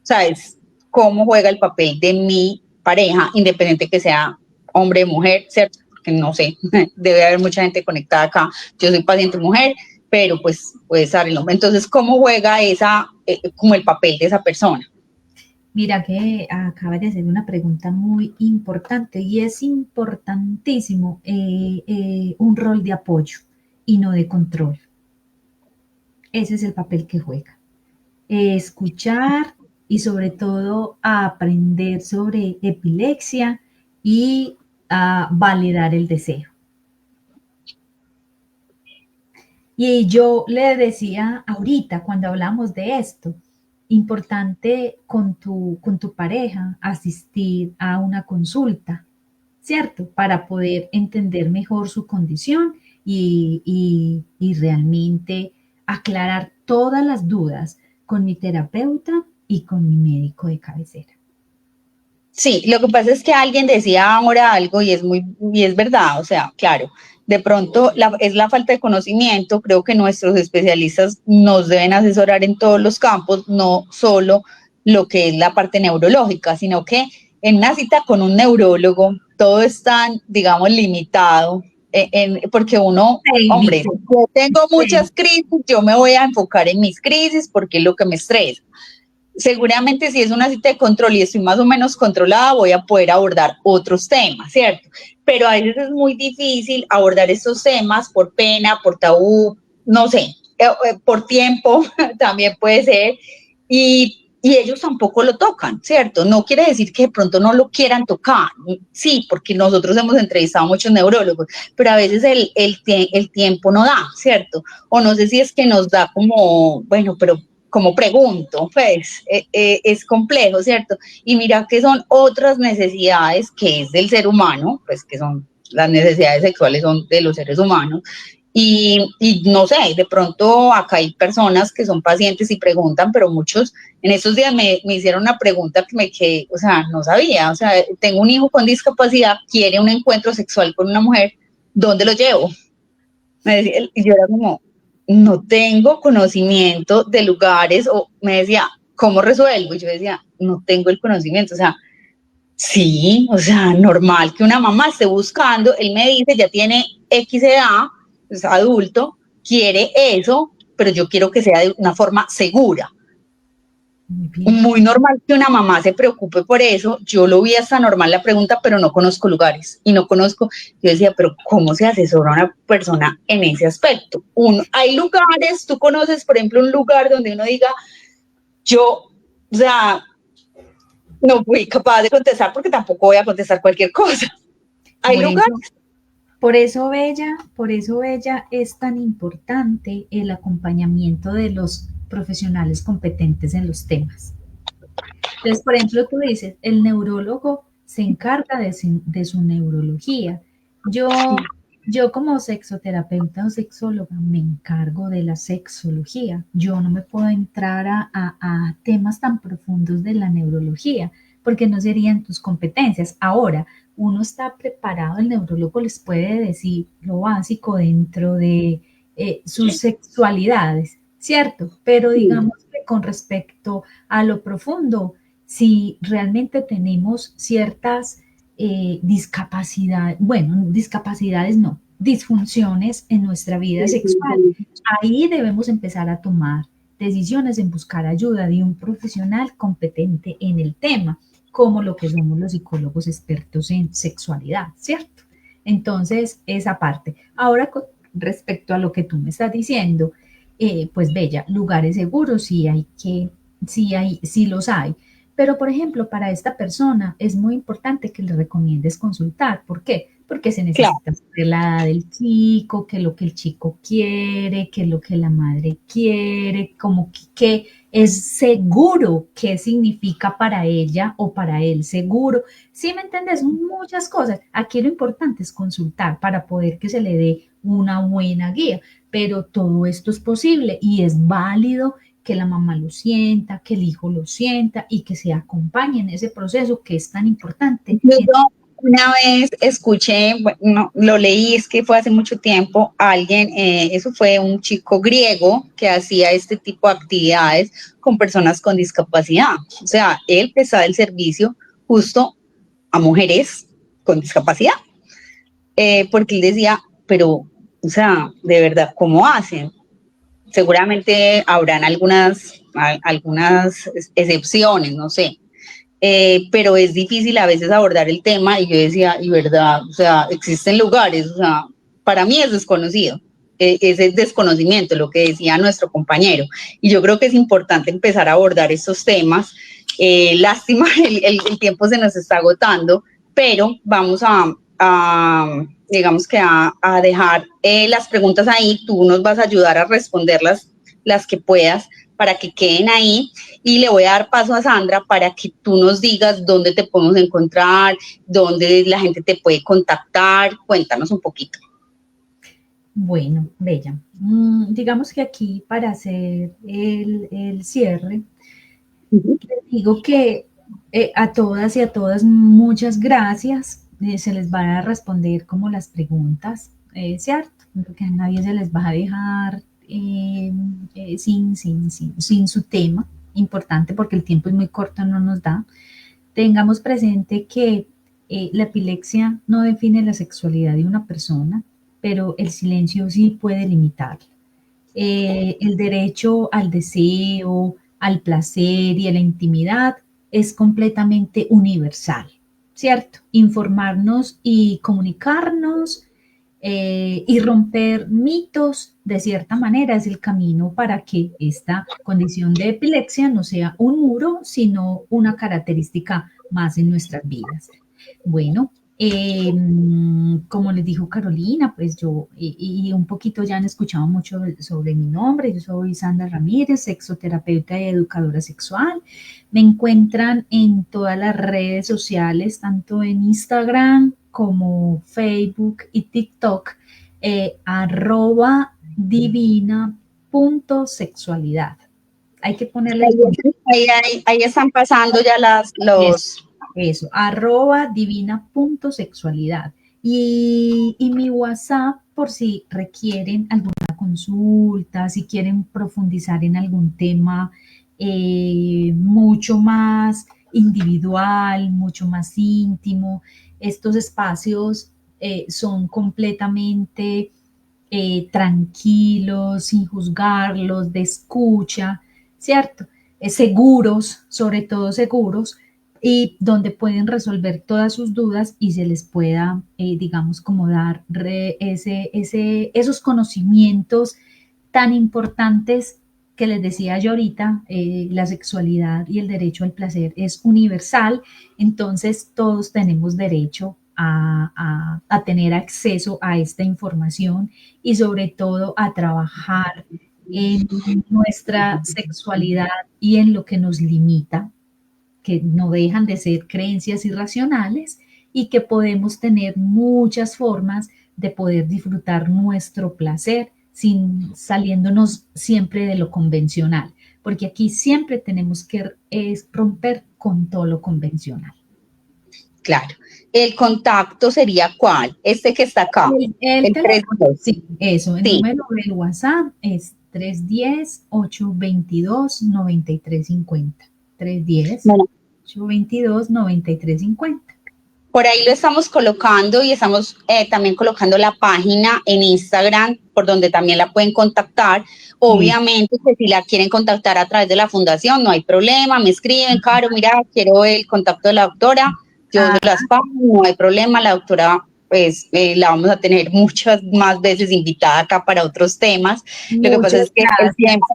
¿sabes? Cómo juega el papel de mi pareja, independiente que sea hombre o mujer, ¿cierto? Porque no sé, debe haber mucha gente conectada acá. Yo soy paciente mujer, pero pues puede estar el hombre. Entonces, ¿cómo juega como el papel de esa persona? Mira que acabas de hacer una pregunta muy importante y es importantísimo un rol de apoyo y no de control. Ese es el papel que juega. Escuchar y sobre todo a aprender sobre epilepsia y a validar el deseo. Y yo le decía ahorita cuando hablamos de esto, importante con tu pareja asistir a una consulta, ¿cierto? Para poder entender mejor su condición y realmente aclarar todas las dudas con mi terapeuta y con mi médico de cabecera. Sí, lo que pasa es que alguien decía ahora algo y es verdad, o sea, claro, de pronto es la falta de conocimiento, creo que nuestros especialistas nos deben asesorar en todos los campos, no solo lo que es la parte neurológica, sino que en una cita con un neurólogo todo es tan, digamos, limitado, porque uno, hombre, Técnico. yo tengo Sí. muchas crisis, yo me voy a enfocar en mis crisis porque es lo que me estresa. Seguramente si es una cita de control y estoy más o menos controlada, voy a poder abordar otros temas, ¿cierto? Pero a veces es muy difícil abordar estos temas por pena, por tabú, no sé, por tiempo también puede ser, y ellos tampoco lo tocan, ¿cierto? No quiere decir que de pronto no lo quieran tocar, sí, porque nosotros hemos entrevistado a muchos neurólogos, pero a veces el tiempo no da, ¿cierto? O no sé si es que nos da como, bueno, pero como pregunto, pues es complejo, ¿cierto? Y mira que son otras necesidades que es del ser humano, pues que son las necesidades sexuales son de los seres humanos. Y no sé, de pronto acá hay personas que son pacientes y preguntan, pero muchos en estos días me hicieron una pregunta que me quedé, o sea, no sabía, o sea, tengo un hijo con discapacidad, quiere un encuentro sexual con una mujer, ¿dónde lo llevo? Me decía, y yo era como, no tengo conocimiento de lugares, o me decía, ¿cómo resuelvo? Y yo decía, no tengo el conocimiento, o sea, sí, o sea, normal que una mamá esté buscando, él me dice, ya tiene X edad, es adulto, quiere eso, pero yo quiero que sea de una forma segura. Muy bien. Muy normal que una mamá se preocupe por eso. Yo lo vi hasta normal la pregunta, pero no conozco lugares y no conozco. Yo decía, pero ¿cómo se asesora a una persona en ese aspecto? Hay lugares, tú conoces, por ejemplo, un lugar donde uno diga, yo, o sea, no fui capaz de contestar porque tampoco voy a contestar cualquier cosa. Hay Por lugares. eso, por eso, Bella, es tan importante el acompañamiento de los profesionales competentes en los temas. Entonces, por ejemplo, tú dices, el neurólogo se encarga de su neurología. Yo, yo como sexoterapeuta o sexóloga me encargo de la sexología. Yo no me puedo entrar a temas tan profundos de la neurología porque no serían tus competencias. Ahora, uno está preparado, el neurólogo les puede decir lo básico dentro de sus sexualidades, ¿cierto? Pero digamos que con respecto a lo profundo, si realmente tenemos ciertas discapacidades, bueno, discapacidades no, disfunciones en nuestra vida sexual, ahí debemos empezar a tomar decisiones en buscar ayuda de un profesional competente en el tema, como lo que somos los psicólogos expertos en sexualidad, ¿cierto? Entonces, esa parte. Ahora, con respecto a lo que tú me estás diciendo, pues Bella, lugares seguros sí los hay. Pero, por ejemplo, para esta persona es muy importante que le recomiendes consultar. ¿Por qué? Porque se Claro, necesita saber la edad del chico, qué es lo que el chico quiere, qué es lo que la madre quiere, como que es seguro, qué significa para ella o para él seguro. ¿Sí me entiendes? Muchas cosas. Aquí lo importante es consultar para poder que se le dé una buena guía, pero todo esto es posible y es válido que la mamá lo sienta, que el hijo lo sienta y que se acompañe en ese proceso que es tan importante. Yo una vez escuché, bueno, lo leí, es que fue hace mucho tiempo, alguien, eso fue un chico griego que hacía este tipo de actividades con personas con discapacidad. O sea, él prestaba el servicio justo a mujeres con discapacidad, porque él decía, pero, o sea, de verdad, ¿cómo hacen? Seguramente habrán algunas excepciones, no sé, pero es difícil a veces abordar el tema y yo decía, y verdad, o sea, existen lugares, o sea, para mí es desconocido, es el desconocimiento, lo que decía nuestro compañero, y yo creo que es importante empezar a abordar estos temas. Lástima, el tiempo se nos está agotando, pero vamos digamos que a dejar las preguntas ahí, tú nos vas a ayudar a responderlas las que puedas para que queden ahí, y le voy a dar paso a Sandra para que tú nos digas dónde te podemos encontrar, dónde la gente te puede contactar. Cuéntanos un poquito. Bueno, Bella, digamos que aquí para hacer el cierre, les digo que a todas y a todas muchas gracias. Se les va a responder como las preguntas, ¿cierto? Porque a nadie se les va a dejar sin su tema importante, porque el tiempo es muy corto, no nos da. Tengamos presente que la epilepsia no define la sexualidad de una persona, pero el silencio sí puede limitarla. El derecho al deseo, al placer y a la intimidad es completamente universal, ¿cierto? Informarnos y comunicarnos y romper mitos de cierta manera es el camino para que esta condición de epilepsia no sea un muro, sino una característica más en nuestras vidas. Bueno, como les dijo Carolina, pues yo, y un poquito ya han escuchado mucho sobre mi nombre, yo soy Sandra Ramírez, sexoterapeuta y educadora sexual. Me encuentran en todas las redes sociales, tanto en Instagram como Facebook y TikTok, @divina.sexualidad. Hay que ponerle... Ahí están pasando ya los... Eso, @divina.sexualidad. Y mi WhatsApp, por si requieren alguna consulta, si quieren profundizar en algún tema mucho más individual, mucho más íntimo. Estos espacios son completamente tranquilos, sin juzgarlos, de escucha, ¿cierto? Seguros, sobre todo seguros, y donde pueden resolver todas sus dudas y se les pueda, digamos, como dar esos conocimientos tan importantes que les decía yo ahorita. La sexualidad y el derecho al placer es universal, entonces todos tenemos derecho a tener acceso a esta información y sobre todo a trabajar en nuestra sexualidad y en lo que nos limita, que no dejan de ser creencias irracionales y que podemos tener muchas formas de poder disfrutar nuestro placer sin saliéndonos siempre de lo convencional, porque aquí siempre tenemos que romper con todo lo convencional. Claro. ¿El contacto sería cuál? Este que está acá. El teléfono, sí, eso. El número del WhatsApp es 310-822-9350. 310-822-9350. Por ahí lo estamos colocando y estamos también colocando la página en Instagram, por donde también la pueden contactar. Obviamente que si la quieren contactar a través de la fundación, no hay problema, me escriben, Caro, mira, quiero el contacto de la doctora, yo las pago, no hay problema, la doctora pues la vamos a tener muchas más veces invitada acá para otros temas. Lo que pasa es que el tiempo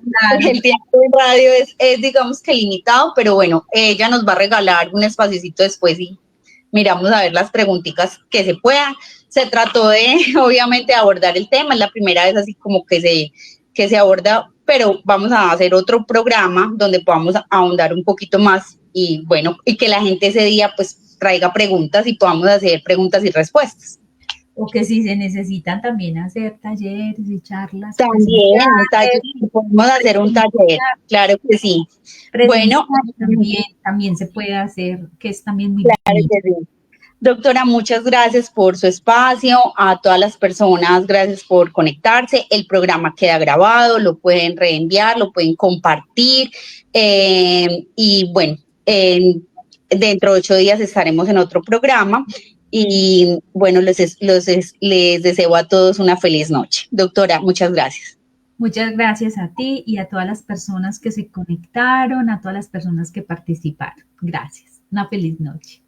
de radio es digamos que limitado, pero bueno, ella nos va a regalar un espacito después y miramos a ver las preguntitas que se puedan. Se trató de, obviamente, abordar el tema, es la primera vez así como que se aborda, pero vamos a hacer otro programa donde podamos ahondar un poquito más y bueno, y que la gente ese día pues traiga preguntas y podamos hacer preguntas y respuestas. O que si se necesitan también hacer talleres y charlas También un taller, podemos hacer un taller, claro que sí. Bueno, presencial también se puede hacer, que es también muy claro bonito. que sí. Doctora, muchas gracias por su espacio. A todas las personas, gracias por conectarse. El programa queda grabado, lo pueden reenviar, lo pueden compartir. Y bueno, dentro de 8 días estaremos en otro programa. Y bueno, les deseo a todos una feliz noche. Doctora, muchas gracias. Muchas gracias a ti y a todas las personas que se conectaron, a todas las personas que participaron. Gracias. Una feliz noche.